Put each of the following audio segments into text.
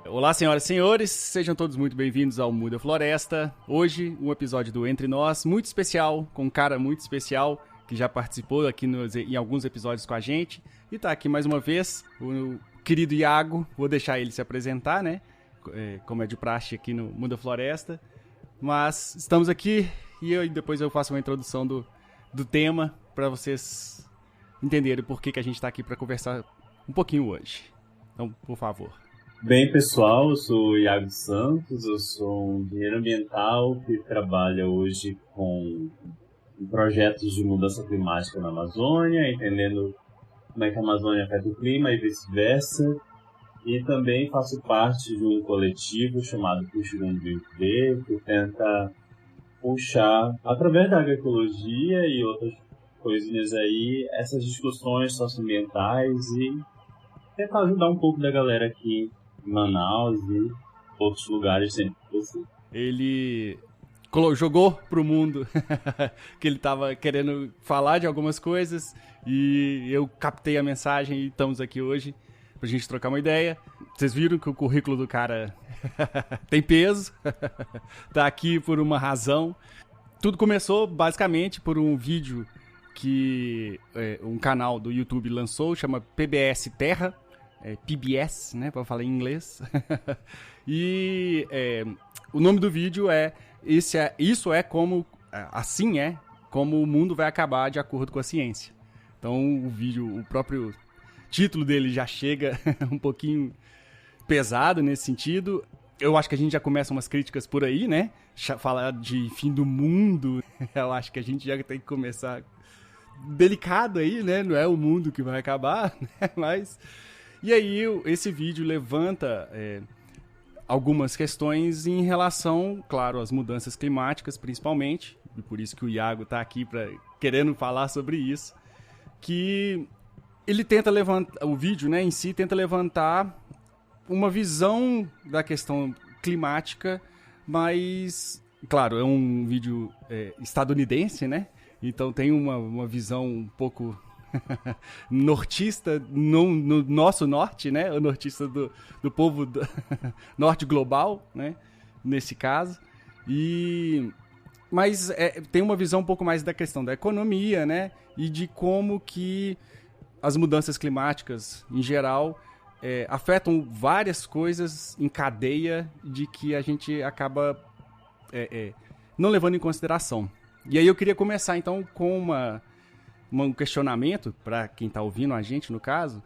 Olá, senhoras e senhores, sejam todos muito bem-vindos ao Muda Floresta. Hoje, um episódio do Entre Nós, muito especial, com um cara muito especial, que já participou aqui em alguns episódios com a gente, e tá aqui mais uma vez, o querido Iago. Vou deixar ele se apresentar, né, como é de praxe aqui no Muda Floresta, mas estamos aqui e depois eu faço uma introdução do tema, para vocês entenderem por que a gente tá aqui para conversar um pouquinho hoje. Então, por favor. Bem, pessoal, eu sou o Iago Santos, eu sou um engenheiro ambiental que trabalha hoje com projetos de mudança climática na Amazônia, entendendo como é que a Amazônia afeta o clima e vice-versa. E também faço parte de um coletivo chamado Puxa do Ambiente, que tenta puxar, através da agroecologia e outras coisinhas aí, essas discussões socioambientais e tentar ajudar um pouco da galera aqui em Manaus e outros lugares sempre possível. Ele jogou pro mundo que ele tava querendo falar de algumas coisas e eu captei a mensagem e estamos aqui hoje pra gente trocar uma ideia. Vocês viram que o currículo do cara tem peso, tá aqui por uma razão. Tudo começou basicamente por um vídeo que um canal do YouTube lançou, chama PBS Terra, PBS, né, para falar em inglês. E o nome do vídeo isso é como, assim é como o mundo vai acabar de acordo com a ciência. Então o vídeo, o próprio título dele já chega um pouquinho pesado nesse sentido. Eu acho que a gente já começa umas críticas por aí, né? Falar de fim do mundo, eu acho que a gente já tem que começar delicado aí, né? Não é o mundo que vai acabar, né? Mas... E aí esse vídeo levanta algumas questões em relação, claro, às mudanças climáticas principalmente, e por isso que o Iago está aqui querendo falar sobre isso, que ele tenta levantar, o vídeo, né, em si tenta levantar uma visão da questão climática, mas, claro, é um vídeo estadunidense, né, então tem uma visão um pouco... nortista no nosso norte, né? O nortista do povo norte global, né? Nesse caso. Mas tem uma visão um pouco mais da questão da economia, né? E de como que as mudanças climáticas, em geral, afetam várias coisas em cadeia de que a gente acaba não levando em consideração. E aí eu queria começar, então, com um questionamento, para quem está ouvindo a gente, no caso,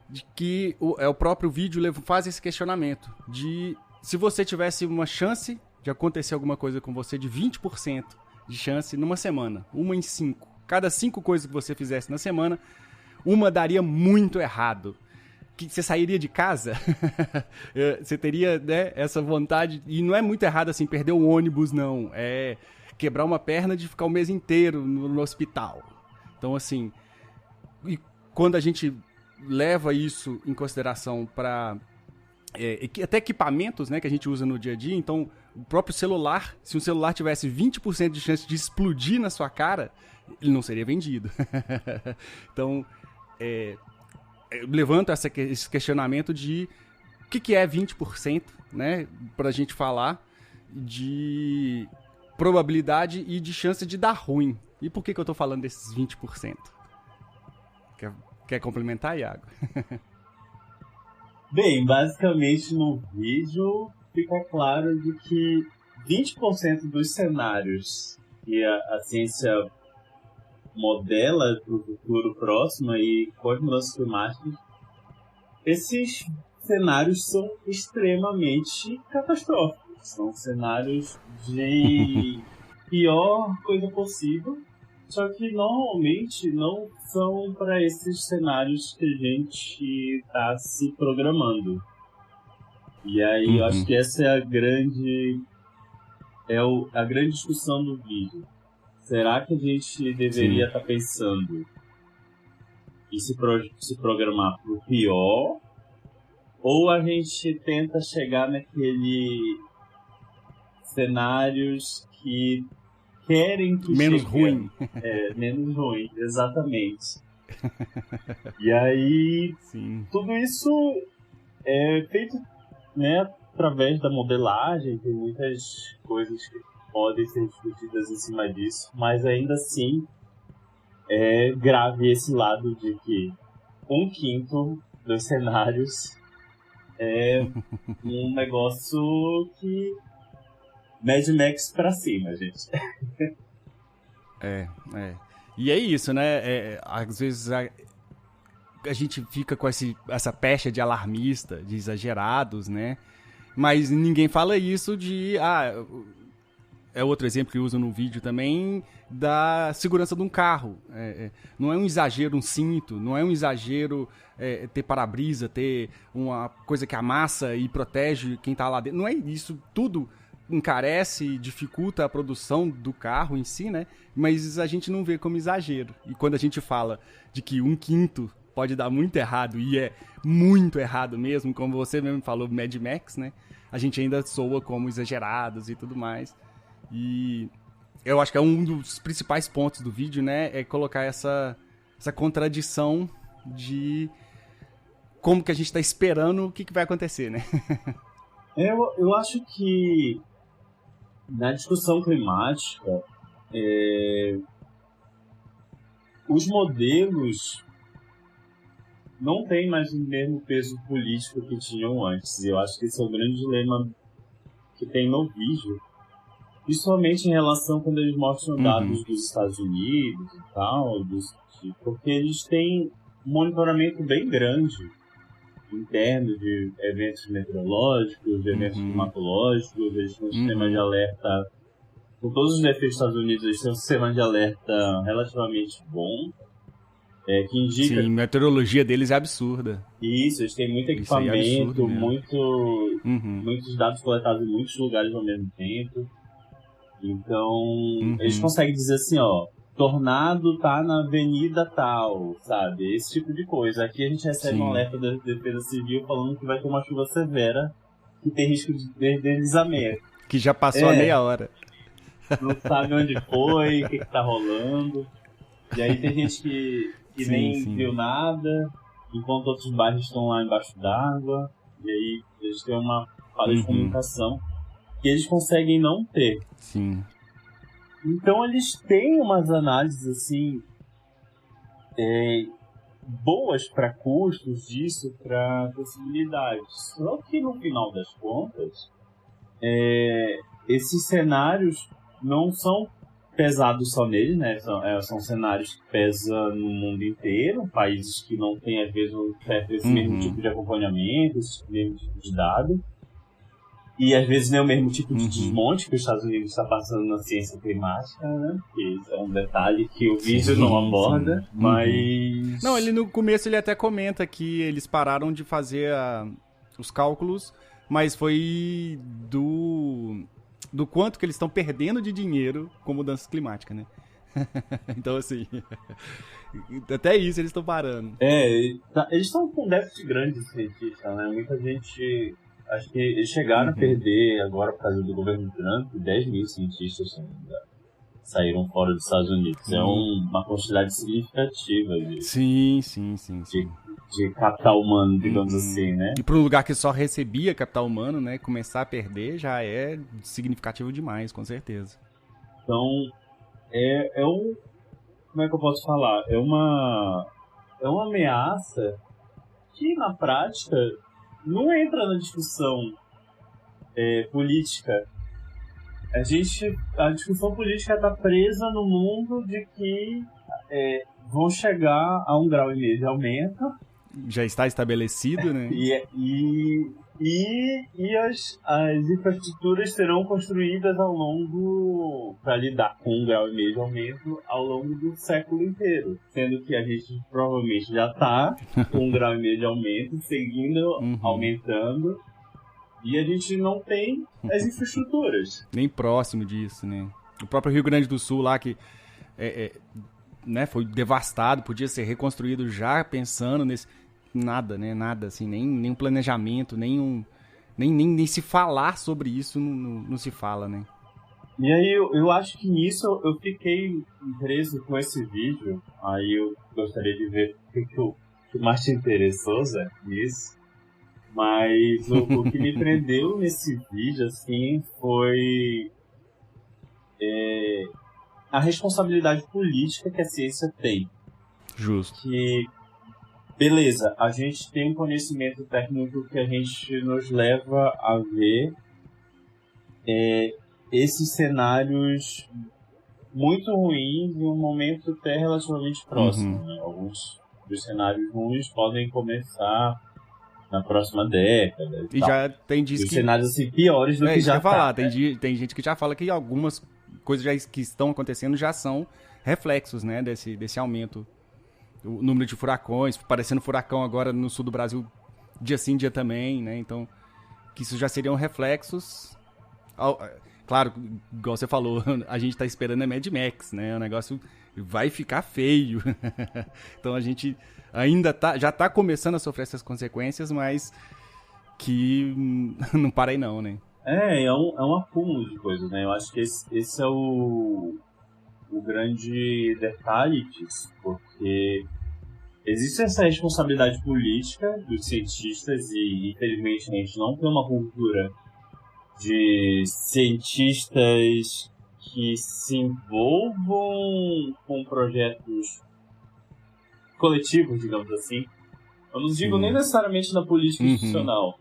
de que o próprio vídeo faz esse questionamento, de se você tivesse uma chance de acontecer alguma coisa com você de 20% de chance numa semana, uma em 5. Cada 5 coisas que você fizesse na semana, uma daria muito errado. Que você sairia de casa, você teria, né, essa vontade, e não é muito errado assim, perder o ônibus, não, é quebrar uma perna de ficar o mês inteiro no hospital. Então, assim, e quando a gente leva isso em consideração para até equipamentos, né, que a gente usa no dia a dia, então, o próprio celular, se um celular tivesse 20% de chance de explodir na sua cara, ele não seria vendido. Então, eu levanto esse questionamento de o que é 20%, né, para a gente falar de probabilidade e de chance de dar ruim. E por que eu tô falando desses 20%? Quer complementar, Iago? Bem, basicamente no vídeo fica claro de que 20% dos cenários que a ciência modela para o futuro próximo e com as mudanças climáticas, esses cenários são extremamente catastróficos. São cenários de pior coisa possível. Só que normalmente não são para esses cenários que a gente está se programando. E aí eu acho que essa é a grande discussão do vídeo. Será que a gente deveria estar pensando em se programar para o pior? Ou a gente tenta chegar naquele cenários que querem que menos chegue... ruim. Menos ruim, exatamente. E aí, tudo isso é feito né, através da modelagem, tem muitas coisas que podem ser discutidas em cima disso, mas ainda assim é grave esse lado de que 1/5 dos cenários é um negócio que Mad Max pra cima, gente. É. E é isso, né? Às vezes a gente fica com essa pecha de alarmista, de exagerados, né? Mas ninguém fala isso de... é outro exemplo que eu uso no vídeo também, da segurança de um carro. Não é um exagero um cinto, não é um exagero ter para-brisa, ter uma coisa que amassa e protege quem tá lá dentro. Não é isso, tudo encarece e dificulta a produção do carro em si, né? Mas a gente não vê como exagero. E quando a gente fala de que 1/5 pode dar muito errado, e é muito errado mesmo, como você mesmo falou, Mad Max, né? A gente ainda soa como exagerados e tudo mais. E eu acho que é um dos principais pontos do vídeo, né? É colocar essa contradição de como que a gente tá esperando o que vai acontecer, né? Eu acho que na discussão climática, os modelos não têm mais o mesmo peso político que tinham antes. E eu acho que esse é o grande dilema que tem no vídeo. Principalmente em relação quando eles mostram dados dos Estados Unidos e tal, porque eles têm um monitoramento bem grande interno de eventos meteorológicos, de eventos climatológicos, eles têm um sistema de alerta, com todos os defeitos dos Estados Unidos, eles têm um sistema de alerta relativamente bom, que indica... Sim, a meteorologia deles é absurda. Isso, eles têm muito equipamento, muitos dados coletados em muitos lugares ao mesmo tempo. Então, eles conseguem dizer assim, ó, tornado tá na avenida tal, sabe? Esse tipo de coisa. Aqui a gente recebe um alerta da Defesa Civil falando que vai ter uma chuva severa que tem risco de deslizamento. Que já passou a meia hora. Não sabe onde foi, o que tá rolando. E aí tem gente que nem viu nada, enquanto outros bairros estão lá embaixo d'água. E aí eles têm uma falha de comunicação que eles conseguem não ter. Sim. Então eles têm umas análises assim boas para custos disso, para possibilidades. Só que no final das contas, esses cenários não são pesados só neles, né? São cenários que pesam no mundo inteiro, países que não têm às vezes esse mesmo tipo de acompanhamento, esse mesmo tipo de dado. E às vezes nem o mesmo tipo de desmonte que os Estados Unidos está passando na ciência climática, né? Que isso é um detalhe que o vídeo não aborda, mas... Não, no começo ele até comenta que eles pararam de fazer os cálculos, mas foi do quanto que eles estão perdendo de dinheiro com mudança climática, né? Então, assim, até isso eles estão parando. Eles estão com um déficit grande de cientista, né? Muita gente... Acho que eles chegaram a perder, agora por causa do governo Trump, 10 mil cientistas saíram fora dos Estados Unidos. É uma quantidade significativa de capital humano, digamos assim, né? E para um lugar que só recebia capital humano, né, começar a perder já é significativo demais, com certeza. Então, como é que eu posso falar? É uma ameaça que, na prática, não entra na discussão política. A discussão política está presa no mundo de que vão chegar a 1,5 grau de aumento. Já está estabelecido, né? E as infraestruturas serão construídas para lidar com 1,5 grau de aumento ao longo do século inteiro. Sendo que a gente provavelmente já está com 1,5 grau de aumento, seguindo, aumentando. E a gente não tem as infraestruturas. Nem próximo disso, né? O próprio Rio Grande do Sul lá, que né, foi devastado, podia ser reconstruído já pensando nesse... Nada, né? Nada, assim, nem um planejamento, nem se falar sobre isso não se fala, né? E aí eu acho que nisso eu fiquei preso com esse vídeo. Aí eu gostaria de ver o que mais te interessou, Zé, nisso. Mas o que me prendeu nesse vídeo, assim, foi a responsabilidade política que a ciência tem. Justo. Que, beleza, a gente tem um conhecimento técnico que a gente nos leva a ver esses cenários muito ruins em um momento até relativamente próximo. Né? Alguns dos cenários ruins podem começar na próxima década. E já tem diz que... que... cenários assim, piores do que já tá. Falar. Tem gente que já fala que algumas coisas que estão acontecendo já são reflexos, né, desse aumento. O número de furacões, parecendo furacão agora no sul do Brasil, dia sim, dia também, né? Então, que isso já seriam reflexos... Claro, igual você falou, a gente tá esperando Mad Max, né? O negócio vai ficar feio. Então a gente ainda já tá começando a sofrer essas consequências, mas que não para aí não, né? É um acúmulo de coisas, né? Eu acho que esse é o grande detalhe disso, porque existe essa responsabilidade política dos cientistas e, infelizmente, a gente não tem uma cultura de cientistas que se envolvam com projetos coletivos, digamos assim. Eu não digo nem necessariamente na política institucional,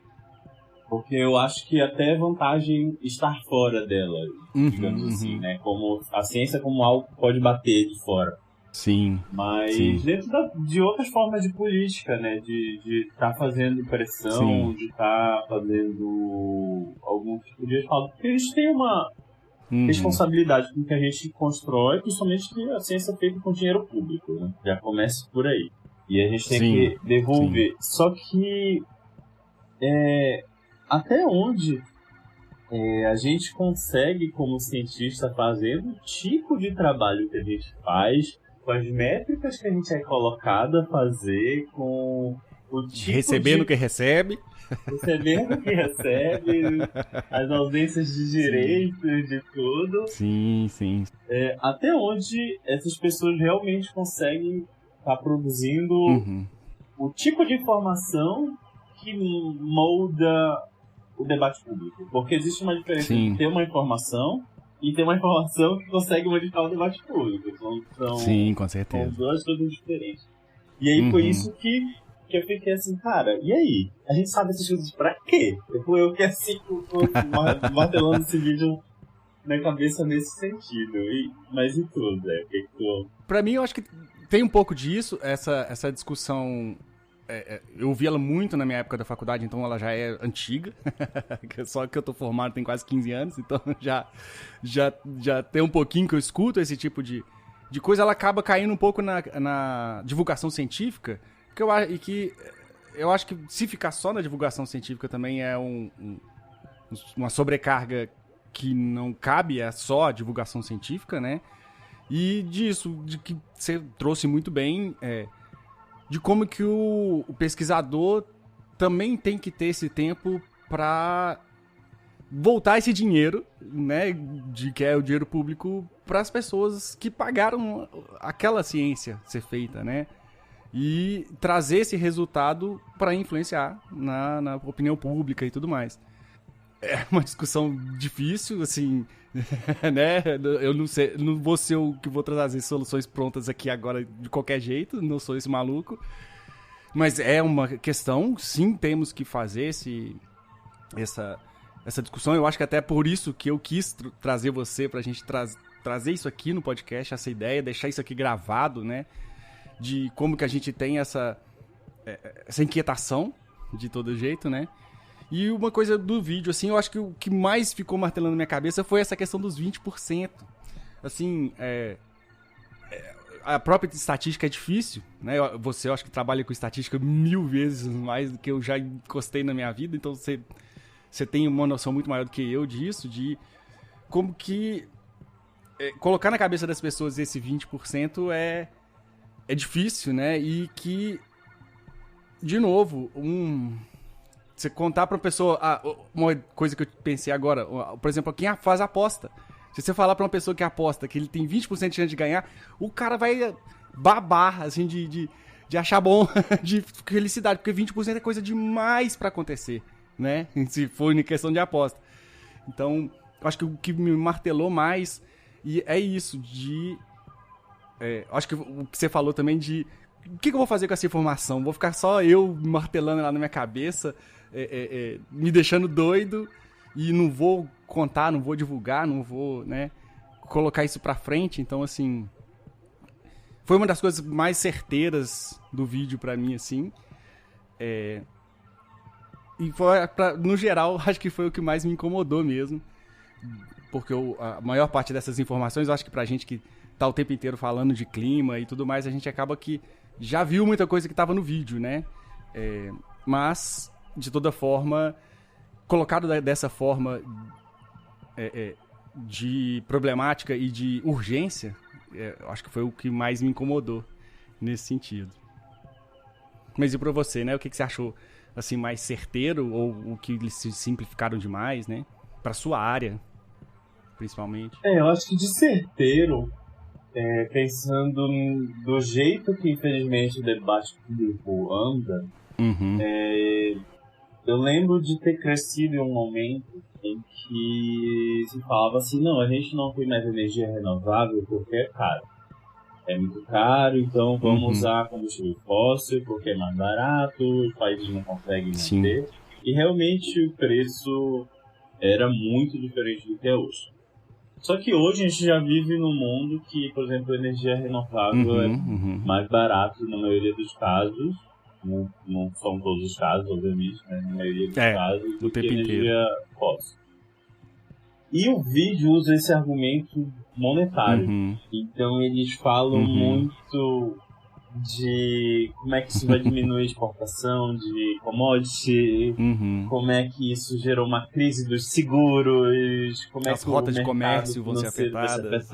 porque eu acho que até é vantagem estar fora dela, digamos assim, né? Como a ciência como algo que pode bater de fora. Sim. Mas dentro de outras formas de política, né? De estar fazendo pressão, de estar fazendo algum tipo de respaldo. Porque a gente tem uma responsabilidade com o que a gente constrói, principalmente que a ciência é feita com dinheiro público, né? Já começa por aí. E a gente tem que devolver. Só que até onde a gente consegue, como cientista, fazer o tipo de trabalho que a gente faz, com as métricas que a gente é colocado a fazer, com o tipo recebendo o que recebe. Recebendo o que recebe, as ausências de direitos, de tudo. Sim. Até onde essas pessoas realmente conseguem estar produzindo o tipo de informação que molda o debate público. Porque existe uma diferença entre ter uma informação e ter uma informação que consegue modificar o debate público. Sim, com certeza. São duas coisas diferentes. E aí foi isso que eu fiquei assim, cara, e aí? A gente sabe essas coisas pra quê? Eu que assim, martelando esse vídeo na cabeça nesse sentido. Mas e tudo, Pra mim, eu acho que tem um pouco disso, essa discussão. Eu vi ela muito na minha época da faculdade, então ela já é antiga. Só que eu tô formado tem quase 15 anos, então já tem um pouquinho que eu escuto esse tipo de coisa. Ela acaba caindo um pouco na divulgação científica, que eu acho que se ficar só na divulgação científica também é uma sobrecarga que não cabe, é só a divulgação científica, né? E disso, de que você trouxe muito bem... de como que o pesquisador também tem que ter esse tempo para voltar esse dinheiro, né, que é o dinheiro público, para as pessoas que pagaram aquela ciência ser feita, né, e trazer esse resultado para influenciar na opinião pública e tudo mais. É uma discussão difícil, assim, né? Eu não sei, não vou ser o que vou trazer soluções prontas aqui agora de qualquer jeito, não sou esse maluco. Mas é uma questão, sim, temos que fazer essa discussão. Eu acho que até por isso que eu quis trazer você pra gente trazer isso aqui no podcast, essa ideia, deixar isso aqui gravado, né? De como que a gente tem essa inquietação de todo jeito, né? E uma coisa do vídeo, assim, eu acho que o que mais ficou martelando na minha cabeça foi essa questão dos 20%. Assim, a própria estatística é difícil, né? Você, eu acho que trabalha com estatística 1000 vezes mais do que eu já encostei na minha vida, então você tem uma noção muito maior do que eu disso, de como que colocar na cabeça das pessoas esse 20% é difícil, né? E que, de novo, você contar pra uma pessoa... uma coisa que eu pensei agora, por exemplo, quem faz aposta. Se você falar pra uma pessoa que aposta que ele tem 20% de chance de ganhar, o cara vai babar, assim, de de achar bom, de felicidade, porque 20% é coisa demais pra acontecer, né? Se for em questão de aposta. Então, acho que o que me martelou mais e é isso, acho que o que você falou também de o que eu vou fazer com essa informação? Vou ficar só eu martelando lá na minha cabeça, me deixando doido e não vou contar, não vou divulgar, não vou, né, colocar isso pra frente. Então, assim, foi uma das coisas mais certeiras do vídeo pra mim, assim. E foi, no geral, acho que foi o que mais me incomodou mesmo. Porque a maior parte dessas informações, eu acho que pra gente que tá o tempo inteiro falando de clima e tudo mais, a gente acaba que já viu muita coisa que tava no vídeo, né? Mas, de toda forma, colocado dessa forma de problemática e de urgência, acho que foi o que mais me incomodou nesse sentido. Mas e pra você, né? O que você achou assim, mais certeiro ou o que eles se simplificaram demais, né? Pra sua área, principalmente. Eu acho que de certeiro, pensando do jeito que infelizmente o debate público anda, eu lembro de ter crescido em um momento em que se falava assim, não, a gente não tem mais energia renovável porque é caro. É muito caro, então vamos usar combustível fóssil porque é mais barato, os países não conseguem manter. E realmente o preço era muito diferente do que é hoje. Só que hoje a gente já vive num mundo que, por exemplo, a energia renovável é mais barato na maioria dos casos. Não são todos os casos, obviamente, né? Na maioria dos casos, do que energia fóssil. E o vídeo usa esse argumento monetário. Então eles falam muito de como é que isso vai diminuir a exportação de commodity, como é que isso gerou uma crise dos seguros, como é as que o rotas de mercado comércio vão ser afetadas.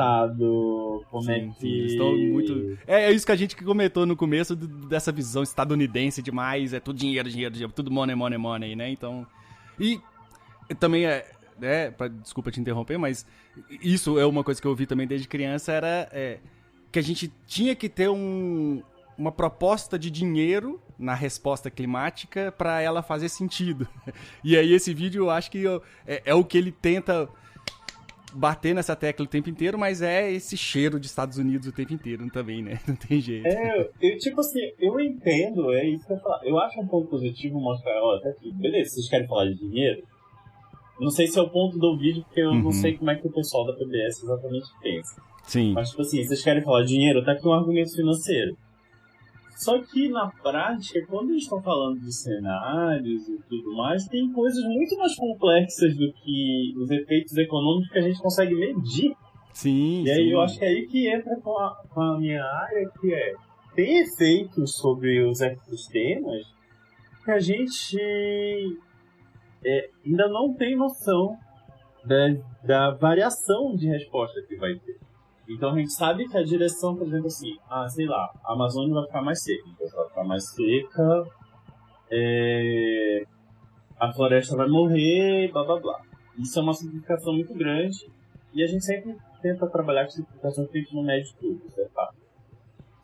Como é que... Eles estão muito... É isso que a gente comentou no começo dessa visão estadunidense demais, é tudo dinheiro, tudo money, money, money, né? Então... E também desculpa te interromper, mas isso é uma coisa que eu ouvi também desde criança, era que a gente tinha que ter uma proposta de dinheiro na resposta climática para ela fazer sentido. E aí esse vídeo eu acho que é o que ele tenta bater nessa tecla o tempo inteiro, mas é esse cheiro de Estados Unidos o tempo inteiro também, né? Não tem jeito. Tipo assim, eu entendo, é isso que eu falo. Eu acho um ponto positivo mostrar, até aqui, beleza, vocês querem falar de dinheiro? Não sei se é o ponto do vídeo, porque eu não sei como é que o pessoal da PBS exatamente pensa. Sim. Mas, tipo assim, vocês querem falar de dinheiro, tá aqui um argumento financeiro. Só que, na prática, quando eles estão falando de cenários e tudo mais, tem coisas muito mais complexas do que os efeitos econômicos que a gente consegue medir. Sim, E aí eu acho que é aí que entra com a minha área, que tem efeitos sobre os ecossistemas que a gente ainda não tem noção da variação de resposta que vai ter. Então a gente sabe que a direção, por exemplo, assim, sei lá, a Amazônia vai ficar mais seca. Então, se ela ficar mais seca, a floresta vai morrer, blá blá blá. Isso é uma simplificação muito grande e a gente sempre tenta trabalhar com simplificação que a gente não mede tudo, certo?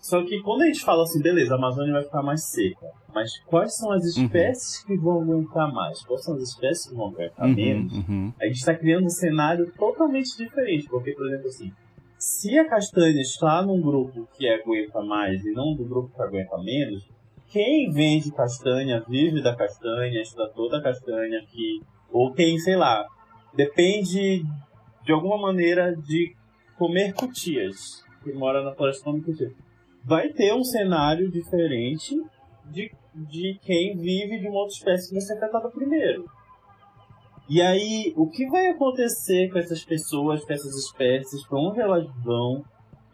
Só que quando a gente fala assim, beleza, a Amazônia vai ficar mais seca, mas quais são as espécies que vão aguentar mais? Quais são as espécies que vão aguentar menos? A gente está criando um cenário totalmente diferente, porque, por exemplo, assim, se a castanha está num grupo que aguenta mais e não do grupo que aguenta menos, quem vende castanha, vive da castanha, extrator da castanha, ou quem, sei lá, depende de alguma maneira de comer cutias, que mora na floresta comendo cutias, vai ter um cenário diferente de quem vive de uma outra espécie que vai ser afetada primeiro. E aí, o que vai acontecer com essas pessoas, com essas espécies, para onde elas vão?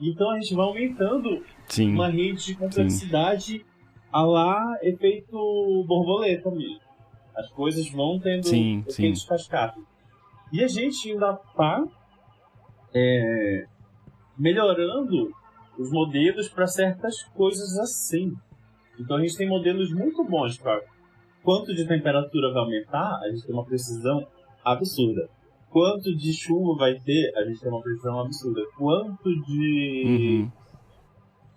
Então a gente vai aumentando uma rede de complexidade a lá efeito borboleta mesmo. As coisas vão tendo efeitos cascata. E a gente ainda está melhorando os modelos para certas coisas assim. Então a gente tem modelos muito bons para quanto de temperatura vai aumentar, a gente tem uma precisão absurda. Quanto de chuva vai ter, a gente tem uma precisão absurda. Quanto de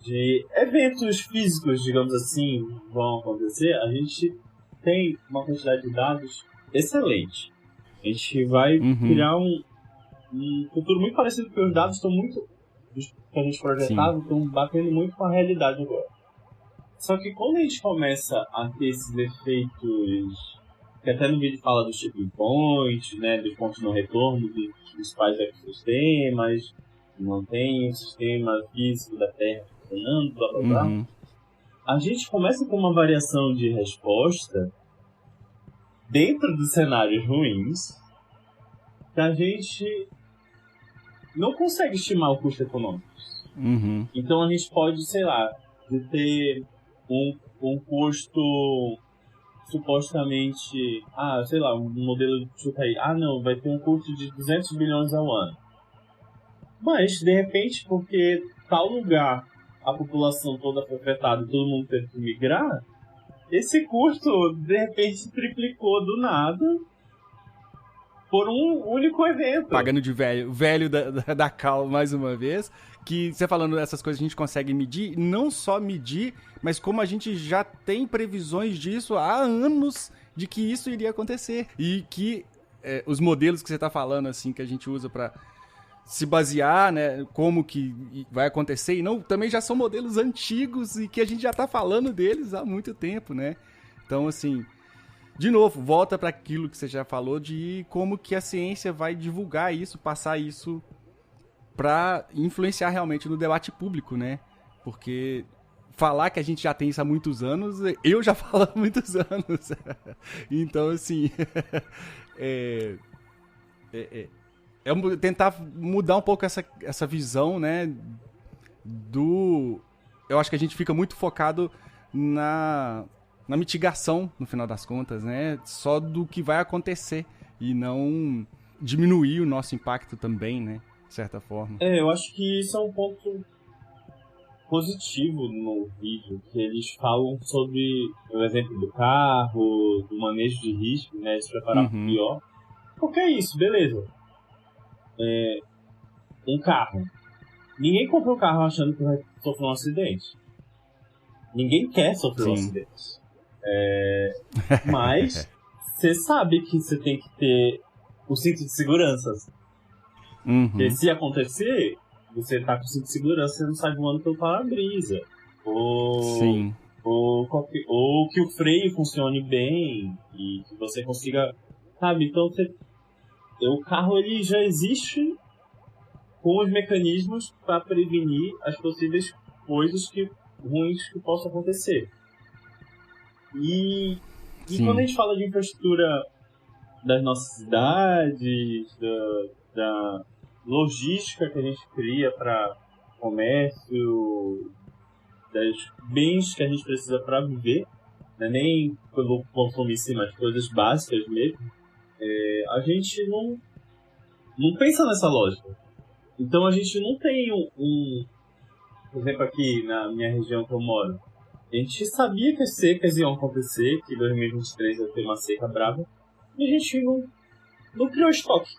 de eventos físicos, digamos assim, vão acontecer, a gente tem uma quantidade de dados excelente. A gente vai criar um futuro muito parecido, porque os dados estão muito, que a gente projetava, estão batendo muito com a realidade agora. Só que quando a gente começa a ter esses efeitos, que até no vídeo fala dos tipping points, né, dos pontos de não retorno, dos principais ecossistemas, não tem o sistema físico da Terra funcionando, blá blá blá, a gente começa com uma variação de resposta dentro dos cenários ruins que a gente não consegue estimar o custo econômico. Então a gente pode, sei lá, de ter um custo supostamente, sei lá, um modelo de chuta aí, não, vai ter um custo de 200 bilhões ao ano. Mas, de repente, porque tal lugar a população toda foi afetada e todo mundo teve que migrar, esse custo, de repente, triplicou do nada por um único evento. Pagando de velho da Cal, mais uma vez, que você falando essas coisas a gente consegue medir, não só medir, mas como a gente já tem previsões disso há anos de que isso iria acontecer. E que os modelos que você está falando, assim, que a gente usa para se basear, né, como que vai acontecer, e não, também já são modelos antigos e que a gente já está falando deles há muito tempo, né? Então, assim, de novo, volta para aquilo que você já falou de como que a ciência vai divulgar isso, passar isso para influenciar realmente no debate público, né? Porque falar que a gente já tem isso há muitos anos, eu já falo há muitos anos. Então, assim, tentar mudar um pouco essa visão, né? Eu acho que a gente fica muito focado na mitigação, no final das contas, né? Só do que vai acontecer e não diminuir o nosso impacto também, né? De certa forma. Eu acho que isso é um ponto positivo no vídeo, que eles falam sobre o exemplo do carro, do manejo de risco, né? De se preparar para o pior. Porque é isso, beleza. Um carro. Ninguém compra um carro achando que vai sofrer um acidente. Ninguém quer sofrer um acidente. Mas você sabe que você tem que ter o cinto de segurança. Porque se acontecer, você tá com o cinto de segurança, você não sai voando pelo para-brisa. Ou que o freio funcione bem e que você consiga... Sabe? Então o carro ele já existe com os mecanismos para prevenir as possíveis coisas ruins que possam acontecer. E quando a gente fala de infraestrutura das nossas cidades, da logística que a gente cria para comércio, dos bens que a gente precisa para viver, não é nem pelo consumo em si, mas coisas básicas mesmo, a gente não pensa nessa lógica. Então a gente não tem por exemplo, aqui na minha região que eu moro, a gente sabia que as secas iam acontecer, que 2023 ia ter uma seca brava, e a gente não criou estoque.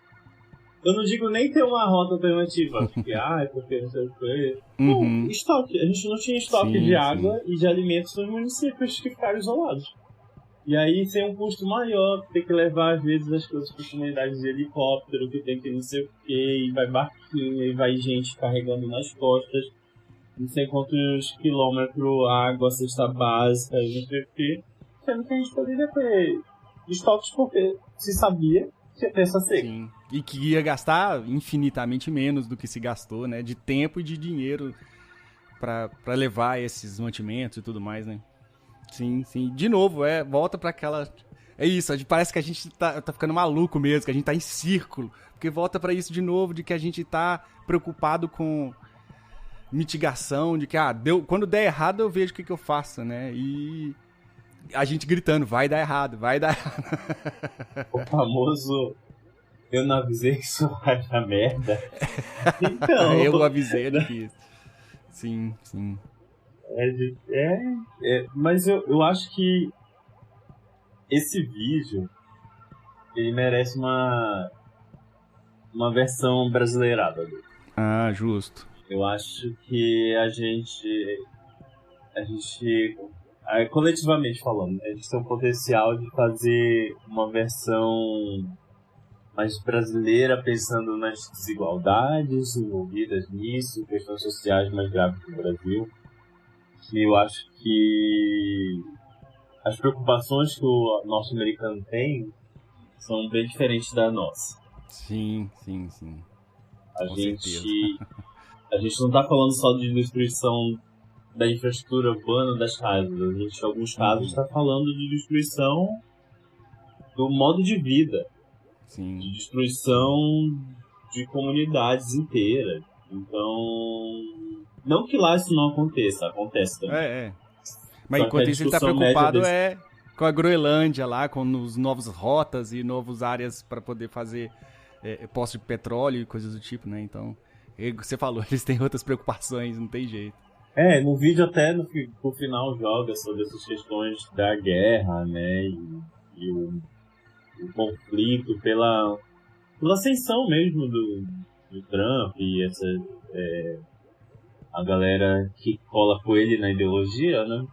Eu não digo nem ter uma rota alternativa, porque porque não sei o que. Não, estoque. A gente não tinha estoque de água e de alimentos nos municípios que ficaram isolados. E aí tem um custo maior, ter que levar às vezes as coisas para comunidades de helicóptero, que tem que não sei o que, e vai barquinho, e vai gente carregando nas costas, não sei quantos quilômetros, água, cesta básica, não sei o que. Sendo que a gente poderia ter estoques porque se sabia que ia ter essa seca. Sim. E que ia gastar infinitamente menos do que se gastou, né? De tempo e de dinheiro para levar esses mantimentos e tudo mais, né? Sim. De novo, volta para aquela... É isso, parece que a gente tá ficando maluco mesmo, que a gente tá em círculo. Porque volta para isso de novo, de que a gente tá preocupado com mitigação, de que, quando der errado eu vejo o que eu faço, né? E a gente gritando, vai dar errado. O famoso... Eu não avisei que isso vai dar merda. Então... eu avisei, eu não quis. Sim. Mas eu acho que esse vídeo ele merece uma versão brasileirada dele. Justo. Eu acho que coletivamente falando, a gente tem um potencial de fazer uma versão mais brasileira, pensando nas desigualdades envolvidas nisso, questões sociais mais graves no Brasil. E eu acho que as preocupações que o norte-americano tem são bem diferentes da nossa. Sim. Com certeza. A gente não está falando só de destruição da infraestrutura urbana das casas. A gente, em alguns casos, está falando de destruição do modo de vida. Sim. De destruição de comunidades inteiras. Então, não que lá isso não aconteça, acontece também. Mas Só enquanto isso ele está preocupado com a Groenlândia lá, com os novos rotas e novas áreas para poder fazer poços de petróleo e coisas do tipo, né? Então, você falou, eles têm outras preocupações, não tem jeito. No vídeo até no final joga sobre essas questões da guerra, né? E o conflito pela ascensão mesmo do Trump e a galera que cola com ele na ideologia, né?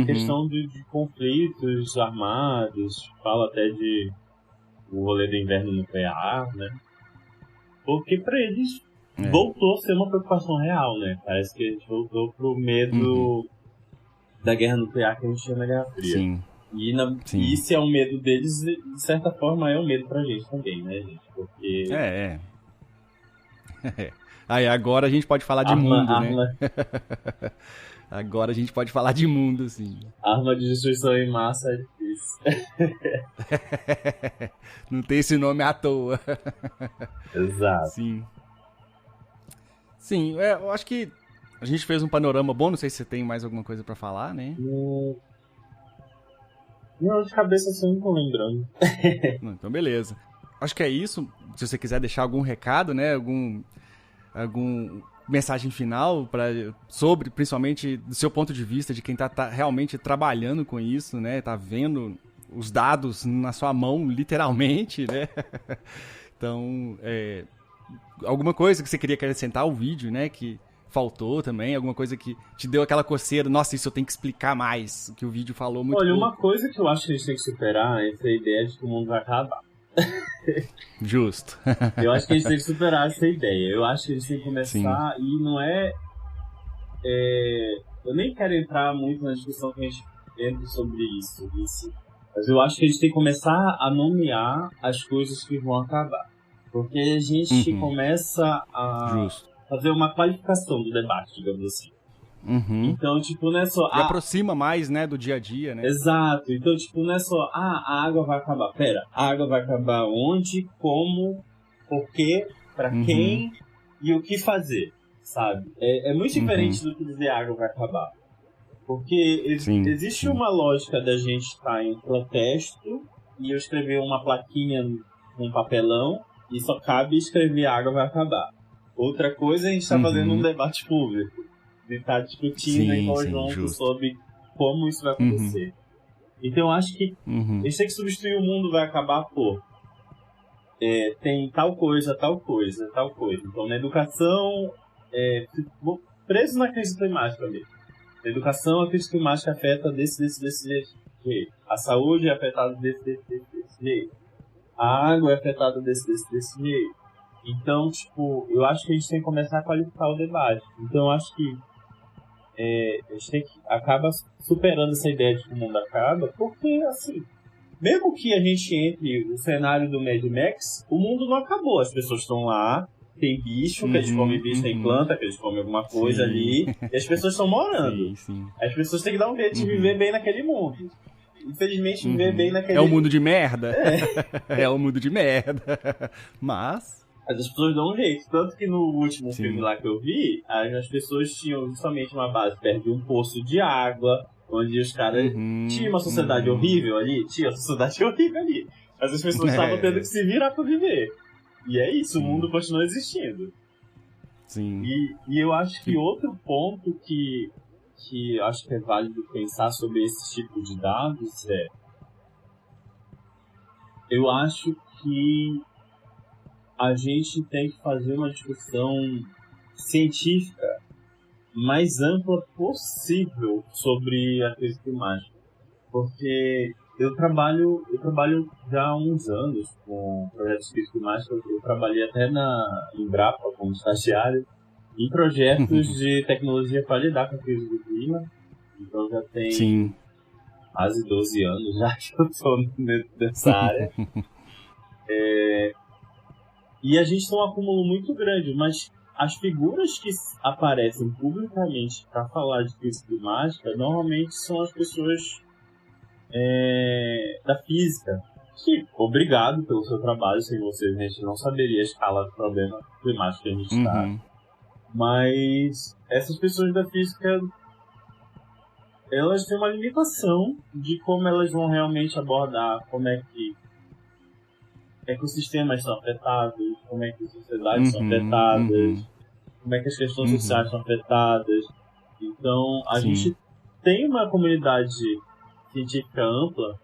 Questão de conflitos armados, fala até de o rolê do inverno nuclear, né? Porque pra eles voltou a ser uma preocupação real, né? Parece que a gente voltou pro medo da guerra nuclear que a gente tinha na Guerra Fria. Sim. E se é um medo deles, de certa forma é um medo pra gente também, né, gente? Porque... Aí agora a gente pode falar de mundo, né? Agora a gente pode falar de mundo, sim. Arma de destruição em massa é difícil. Não tem esse nome à toa. Exato. Sim, eu acho que a gente fez um panorama bom. Não sei se você tem mais alguma coisa pra falar, né? Não, de cabeça assim, não tô lembrando. Então, beleza. Acho que é isso. Se você quiser deixar algum recado, né? Algum mensagem final sobre, principalmente, do seu ponto de vista, de quem tá realmente trabalhando com isso, né? Tá vendo os dados na sua mão, literalmente, né? Então, alguma coisa que você queria acrescentar ao vídeo, né? Que faltou também, alguma coisa que te deu aquela coceira, nossa, isso eu tenho que explicar mais, que o vídeo falou muito pouco. Uma coisa que eu acho que a gente tem que superar é essa ideia de que o mundo vai acabar. Justo. Eu acho que a gente tem que superar essa ideia. Eu acho que a gente tem que começar, e não eu nem quero entrar muito na discussão que a gente entra sobre isso, mas eu acho que a gente tem que começar a nomear as coisas que vão acabar. Porque a gente começa a fazer uma qualificação do debate, digamos assim. Então, tipo, não é só... E aproxima mais, né, do dia a dia, né? Exato. Então, tipo, não é só... a água vai acabar. Pera, a água vai acabar onde, como, por quê, pra quem e o que fazer, sabe? É muito diferente do que dizer a água vai acabar. Porque existe uma lógica da gente estar em protesto e eu escrever uma plaquinha num papelão e só cabe escrever a água vai acabar. Outra coisa é a gente estar fazendo um debate público. De estar discutindo em conjunto sobre como isso vai acontecer. Então eu acho que a gente tem que substituir o mundo vai acabar por tem tal coisa. Então na educação preso na crise climática mesmo. Na educação a crise climática afeta desse jeito. A saúde é afetada desse jeito. A água é afetada desse jeito. Então, tipo, eu acho que a gente tem que começar a qualificar o debate. Então eu acho que a gente acaba superando essa ideia de que o mundo acaba, porque, assim, mesmo que a gente entre o cenário do Mad Max, o mundo não acabou. As pessoas estão lá, tem bicho, que eles comem bicho, tem planta, que eles comem alguma coisa ali, e as pessoas estão morando. As pessoas têm que dar um jeito de viver bem naquele mundo. Infelizmente, viver bem naquele... É um mundo de merda. É um mundo de merda. Mas as pessoas dão um jeito. Tanto que no último filme lá que eu vi, as pessoas tinham justamente uma base perto de um poço de água, onde os caras... Tinha uma sociedade horrível ali? Tinha uma sociedade horrível ali. Mas as pessoas estavam tendo que se virar pra viver. E é isso, o mundo continua existindo. E eu acho que outro ponto que acho que é válido pensar sobre esse tipo de dados eu acho que a gente tem que fazer uma discussão científica mais ampla possível sobre a crise climática. Porque eu trabalho já há uns anos com projetos de crise climática. Eu trabalhei até na Embrapa como estagiário em projetos de tecnologia para lidar com a crise do clima. Então já tem Sim. quase 12 anos já que eu estou nessa área. E a gente tem um acúmulo muito grande, mas as figuras que aparecem publicamente para falar de crise climática normalmente são as pessoas da física. Que, obrigado pelo seu trabalho, sem vocês a gente não saberia a escala do problema climático que a gente está. Mas essas pessoas da física, elas têm uma limitação de como elas vão realmente abordar, como é que ecossistemas são afetados, como é que as sociedades são afetadas, como é que as questões sociais são afetadas. Então, a gente tem uma comunidade científica ampla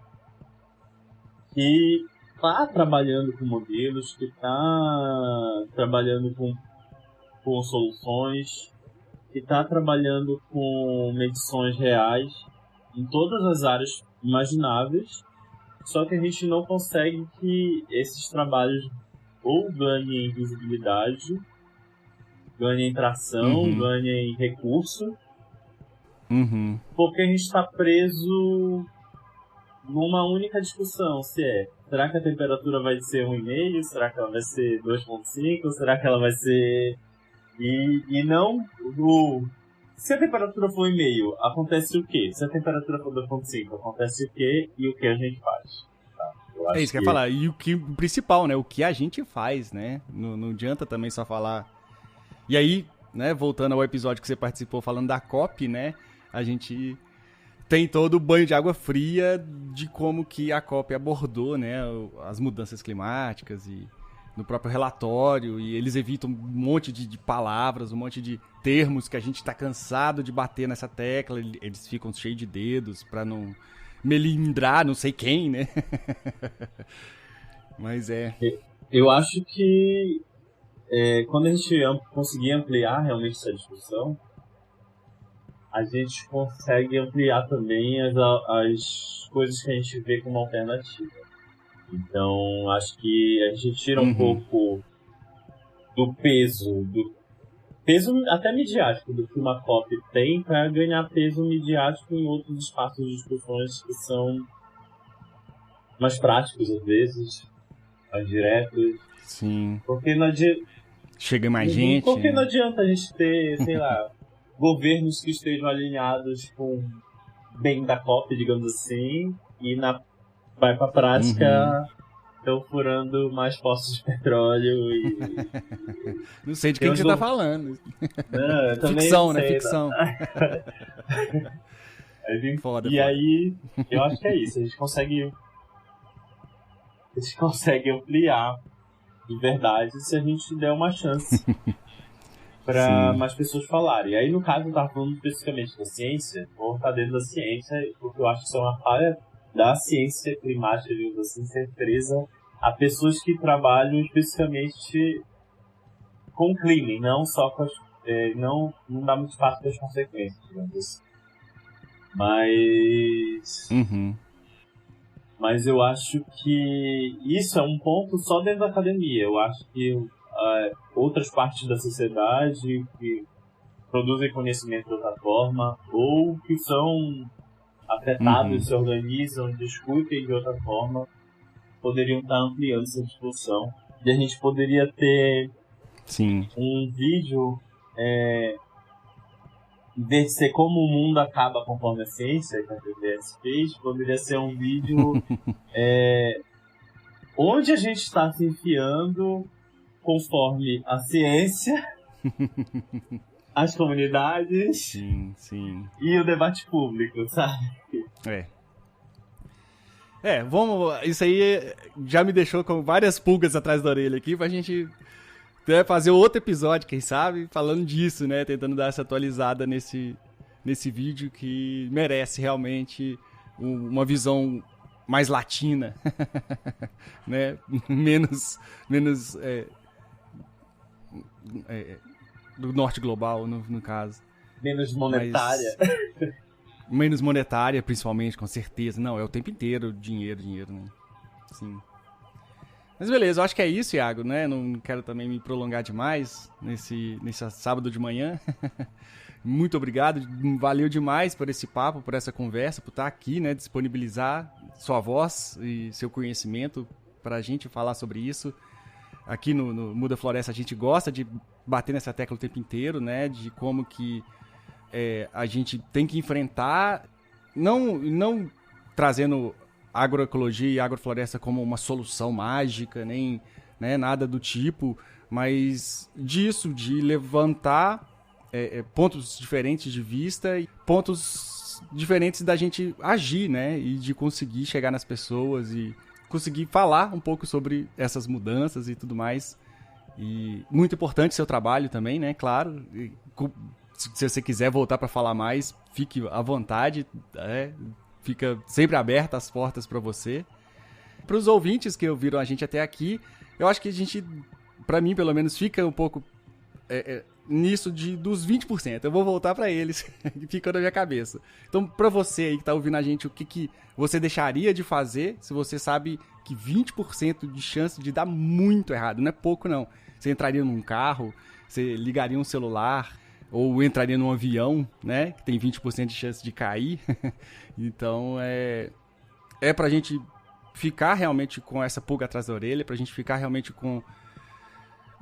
que está trabalhando com modelos, que está trabalhando com soluções, que está trabalhando com medições reais em todas as áreas imagináveis, só que a gente não consegue que esses trabalhos ou ganhem visibilidade, ganhem tração, ganhem recurso, porque a gente está preso numa única discussão, será que a temperatura vai ser 1,5? Será que ela vai ser 2,5? Será que ela vai ser... E não se a temperatura for 1,5, acontece o quê? Se a temperatura for 2,5, acontece o quê? E o que a gente faz? Tá? É isso que eu ia falar. E o principal, né? O que a gente faz, né? Não adianta também só falar... E aí, né, voltando ao episódio que você participou falando da COP, né? A gente tem todo o banho de água fria de como que a COP abordou, né, as mudanças climáticas e no próprio relatório, e eles evitam um monte de palavras, um monte de termos que a gente está cansado de bater nessa tecla, eles ficam cheios de dedos para não melindrar não sei quem, né? Mas Eu acho que quando a gente conseguir ampliar realmente essa discussão, a gente consegue ampliar também as coisas que a gente vê como alternativa. Então, acho que a gente tira um pouco do peso até midiático do que uma COP tem para ganhar peso midiático em outros espaços de discussões que são mais práticos às vezes, mais diretos. Sim. Porque não adianta... Chega mais gente. Porque não adianta a gente ter, sei lá, governos que estejam alinhados com bem da COP, digamos assim, e vai pra prática estão furando mais poços de petróleo e... Não sei de quem que você tá falando. Não, ficção, não né? sei, Ficção. Foda. Aí, eu acho que é isso. A gente consegue ampliar de verdade se a gente der uma chance para mais pessoas falarem. E aí, no caso, eu tava falando especificamente da ciência, vou estar dentro da ciência, porque eu acho que isso é uma falha da ciência climática, digamos assim, ser presa a pessoas que trabalham especificamente com o clima, e não só com não dá muito espaço para as consequências, digamos assim. Mas eu acho que isso é um ponto só dentro da academia. Eu acho que outras partes da sociedade que produzem conhecimento de outra forma, ou que são afetados, se organizam, discutem de outra forma, poderiam estar ampliando essa discussão. E a gente poderia ter um vídeo em vez de ser como o mundo acaba conforme a ciência, que a TVS fez, poderia ser um vídeo onde a gente está se enfiando conforme a ciência, as comunidades e o debate público, sabe? Isso aí já me deixou com várias pulgas atrás da orelha aqui pra gente fazer outro episódio, quem sabe, falando disso, né? Tentando dar essa atualizada nesse vídeo que merece realmente uma visão mais latina, né? Menos do norte global, no caso. Menos monetária. Menos monetária, principalmente, com certeza. Não, é o tempo inteiro dinheiro, né? Sim. Mas beleza, eu acho que é isso, Iago, né? Não quero também me prolongar demais nesse sábado de manhã. Muito obrigado, valeu demais por esse papo, por essa conversa, por estar aqui, né? Disponibilizar sua voz e seu conhecimento para a gente falar sobre isso. Aqui no Muda Floresta a gente gosta de bater nessa tecla o tempo inteiro, né? De como que a gente tem que enfrentar, não trazendo agroecologia e agrofloresta como uma solução mágica, nem, né, nada do tipo, mas disso, de levantar pontos diferentes de vista e pontos diferentes da gente agir, né? E de conseguir chegar nas pessoas e conseguir falar um pouco sobre essas mudanças e tudo mais. E muito importante seu trabalho também, né? Claro. E, se você quiser voltar para falar mais, fique à vontade. Fica sempre aberta as portas para você. Para os ouvintes que ouviram a gente até aqui, eu acho que a gente, para mim pelo menos, fica um pouco nisso dos 20%. Eu vou voltar para eles, que ficam na minha cabeça. Então, para você aí que está ouvindo a gente, o que você deixaria de fazer se você sabe que 20% de chance de dar muito errado? Não é pouco, não. Você entraria num carro, você ligaria um celular, ou entraria num avião, né? Que tem 20% de chance de cair. Então, é pra gente ficar realmente com essa pulga atrás da orelha, pra gente ficar realmente com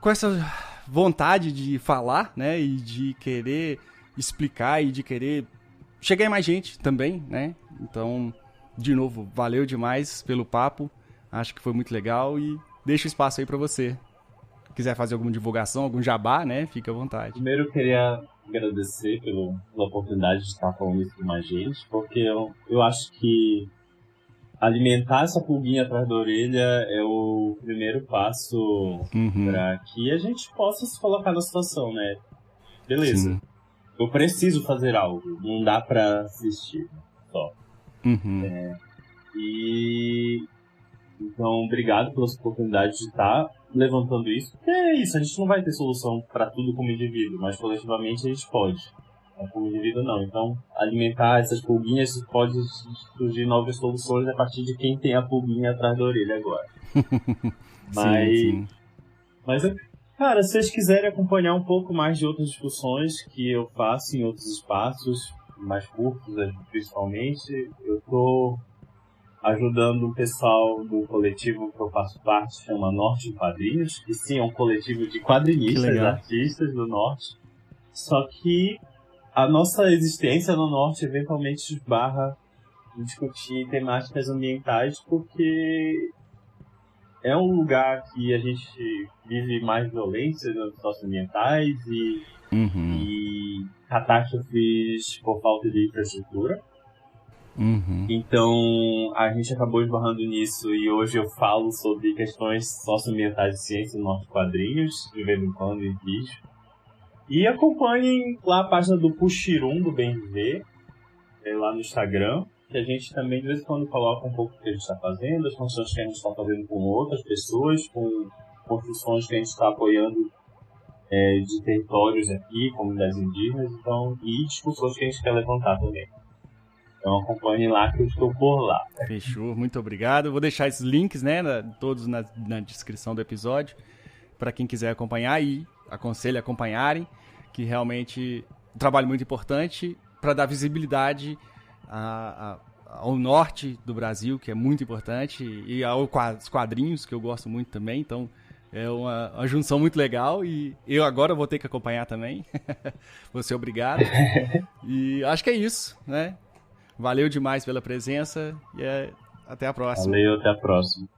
essa vontade de falar, né? E de querer explicar e de querer chegar em mais gente também, né? Então, de novo, valeu demais pelo papo. Acho que foi muito legal e deixo espaço aí pra você. Quiser fazer alguma divulgação, algum jabá, né? Fica à vontade. Primeiro eu queria agradecer pela oportunidade de estar falando isso com mais gente, porque eu acho que alimentar essa pulguinha atrás da orelha é o primeiro passo para que a gente possa se colocar na situação, né? Beleza. Sim. Eu preciso fazer algo, não dá pra assistir só. Então, obrigado pela oportunidade de estar levantando isso. Porque é isso, a gente não vai ter solução para tudo como indivíduo, mas coletivamente a gente pode. Mas como indivíduo não. Então, alimentar essas pulguinhas pode surgir novas soluções a partir de quem tem a pulguinha atrás da orelha agora. Sim. Mas, cara, se vocês quiserem acompanhar um pouco mais de outras discussões que eu faço em outros espaços, mais curtos principalmente, eu tô ajudando o pessoal do coletivo que eu faço parte, chama Norte em Quadrinhos, que sim, é um coletivo de quadrinistas, artistas do Norte. Só que a nossa existência no Norte eventualmente esbarra em discutir temáticas ambientais, porque é um lugar que a gente vive mais violências socioambientais e catástrofes por falta de infraestrutura. Então, a gente acabou esbarrando nisso e hoje eu falo sobre questões socioambientais de ciência no Norte Quadrinhos, de vez em quando em vídeo. E acompanhem lá a página do Puxirum, do BMV, lá no Instagram, que a gente também de vez em quando coloca um pouco do que a gente está fazendo, as construções que a gente está fazendo com outras pessoas, com construções que a gente está apoiando de territórios aqui, comunidades indígenas, então, e discussões que a gente quer levantar também. Então acompanhe lá que eu estou por lá. Fechou, muito obrigado. Eu vou deixar esses links, né, todos na descrição do episódio, para quem quiser acompanhar e aconselho a acompanharem, que realmente é um trabalho muito importante para dar visibilidade ao norte do Brasil, que é muito importante, e aos quadrinhos, que eu gosto muito também. Então é uma junção muito legal e eu agora vou ter que acompanhar também. Vou ser obrigado. E acho que é isso, né? Valeu demais pela presença e até a próxima. Valeu, até a próxima.